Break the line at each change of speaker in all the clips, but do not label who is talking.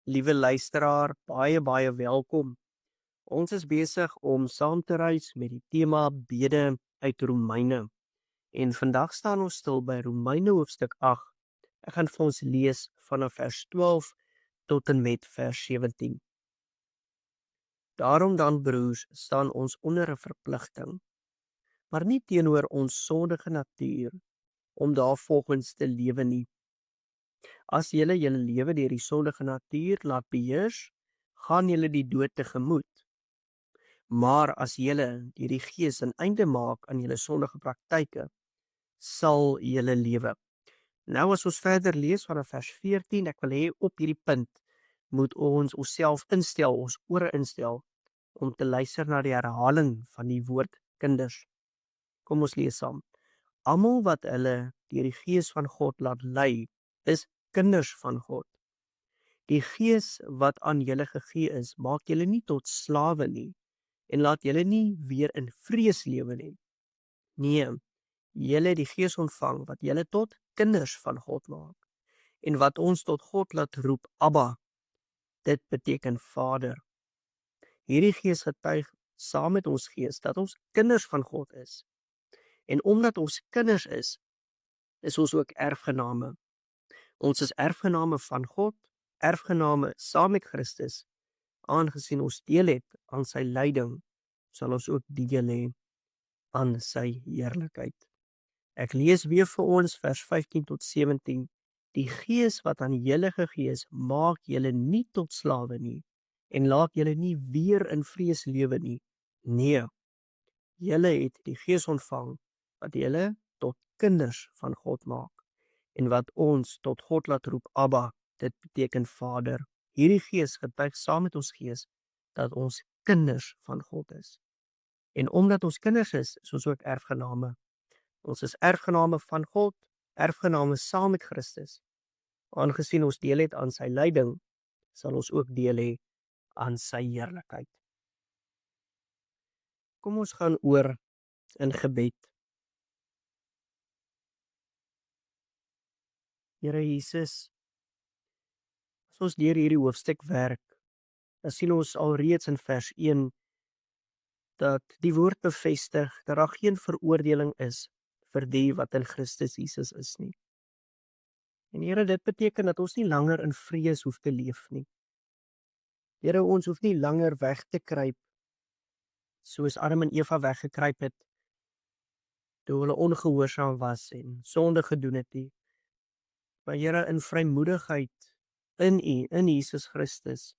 Liewe luisteraar, baie welkom. Ons is besig om saam te reis met die tema bede uit Romeine. En vandag staan ons stil by Romeine hoofstuk 8. Ek gaan vir ons lees vanaf vers 12 tot en met vers 17. Daarom dan, broers, staan ons onder 'n verpligting, maar nie teenoor ons sondige natuur, om daarvolgens te lewe nie. As julle lewe deur die sondige natuur laat beheers, gaan julle die dood tegemoet. Maar as julle deur die Gees 'n einde maak aan julle sondige praktyke, sal julle lewe. Nou as ons verder lees vanaf vers 14, ek wil hê op hierdie punt moet ons onsself instel, ons ore instel, om te luister na die herhaling van die woord kinders. Kom ons lees saam. Almal wat hulle deur die Gees van God laat lei, is kinders van God. Die Gees wat aan julle gegee is, maak julle nie tot slawe nie, en laat julle nie weer in vrees lewe nie. Nee, julle het die Gees ontvang wat julle tot kinders van God maak, en wat ons tot God laat roep, Abba. Dit beteken Vader. Hierdie Gees getuig saam met ons gees dat ons kinders van God is. En omdat ons kinders is ons ook erfgename. Ons is erfgename van God, erfgename saam met Christus. Aangesien ons deel het aan sy lyding, sal ons ook deel hê aan sy heerlikheid. Ek lees weer vir ons vers 15 tot 17. Die Gees wat aan julle gegee is, maak julle nie tot slawe nie, en laat julle nie weer in vrees lewe nie. Nee, julle het die Gees ontvang, wat julle tot kinders van God maak, en wat ons tot God laat roep, Abba. Dit beteken Vader. Hierdie Gees getuig saam met ons gees dat ons kinders van God is. En omdat ons kinders is ons ook erfgename. Ons is erfgename van God, erfgename saam met Christus. Aangesien ons deel het aan sy lyding, sal ons ook deel hê aan sy heerlikheid. Kom ons gaan oor in gebed. Here Jesus, as ons deur hierdie hoofstuk werk, dan sien ons alreeds in vers 1 dat die woord bevestig dat daar geen veroordeling is vir die wat in Christus Jesus is nie. En Here, dit beteken dat ons nie langer in vrees hoef te leef nie. Here, ons hoef nie langer weg te kruip soos Adam en Eva weggekruip het toe hulle ongehoorsaam was en sonde gedoen het nie. Maar Here, in vrymoedigheid in U, in Jesus Christus,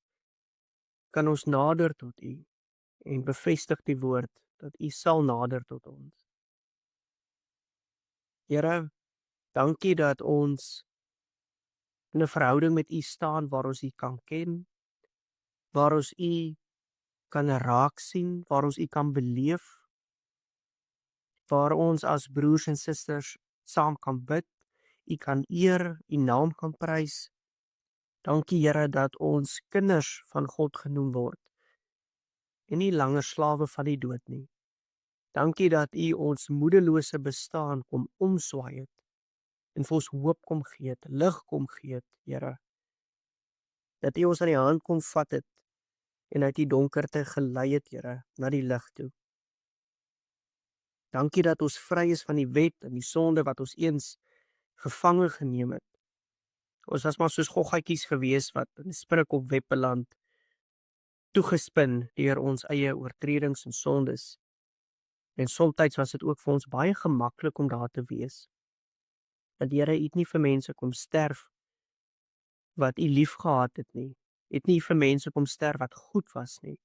kan ons nader tot U en bevestig die woord dat U sal nader tot ons. Here, dankie dat ons in 'n verhouding met U staan waar ons U kan ken, waar ons U kan raak sien, waar ons U kan beleef, waar ons as broers en susters saam kan bid, U kan eer, U naam kan prys. Dankie Here dat ons kinders van God genoem word en nie langer slawe van die dood nie. Dankie dat U ons moedelose bestaan kom omswaai het en vir ons hoop kom gee het, lig kom gee het, Here. Dat U ons aan die hand kom vat het en uit die donkerte gelei het, Here, na die lig toe. Dankie dat ons vry is van die wet en die sonde wat ons eens gevange geneem het. Ons was maar soos goggatjies gewees wat in 'n spinnekopweb beland, toegespin deur ons eie oortredings en sondes. En soms was dit ook vir ons baie gemaklik om daar te wees. Dat Here, U het nie vir mense kom sterf wat U liefgehad het nie. U het nie vir mense kom sterf wat goed was nie.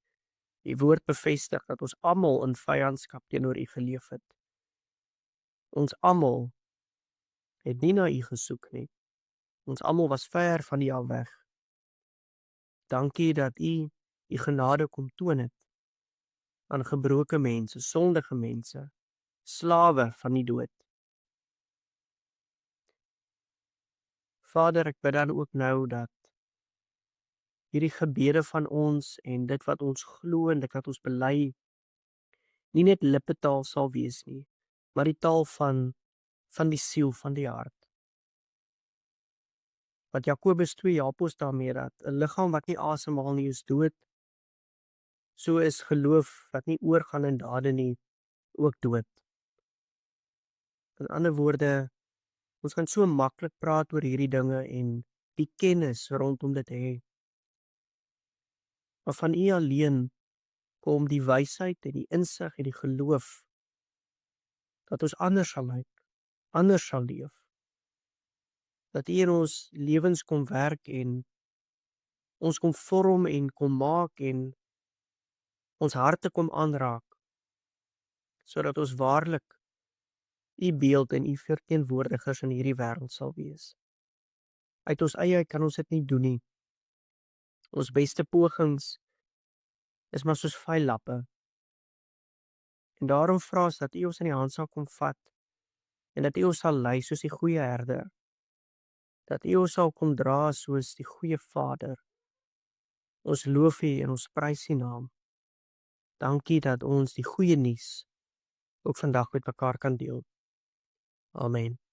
Die woord bevestig dat ons almal in vyandskap teenoor U geleef het. Ons almal het nie na U gesoek nie. Ons almal was ver van U af weg. Dankie dat U U genade kom toon het aan gebroke mense, sondige mense, slawe van die dood. Vader, ek bid dan ook nou dat hierdie gebede van ons en dit wat ons glo en dit wat ons bely, nie net lippetaal sal wees nie, maar die taal van die siel, van die hart. Wat Jakobus 2 help ons daarmee dat 'n liggaam wat nie asemhaal nie is dood. So is geloof wat nie oorgaan in dade nie ook dood. In ander woorde, ons kan so maklik praat oor hierdie dinge en die kennis rondom dit hê. Maar van U alleen kom die wysheid en die insig en die geloof dat ons anders sal lyk, anders sal leef. Dat U in ons lewens kom werk en ons kom vorm en kom maak en ons harte kom aanraak, sodat ons waarlik U beeld en U verteenwoordigers in hierdie wêreld sal wees. Uit ons eie kan ons dit nie doen nie. Ons beste pogings is maar soos vuil lappe. En daarom vra ons dat U ons in die hand sal kom vat en dat U ons sal lei soos die goeie herder. Dat U ons sal kom dra soos die goeie Vader. Ons loof U en ons prys U naam. Dankie dat ons die goeie nuus ook vandag met mekaar kan deel. Amen.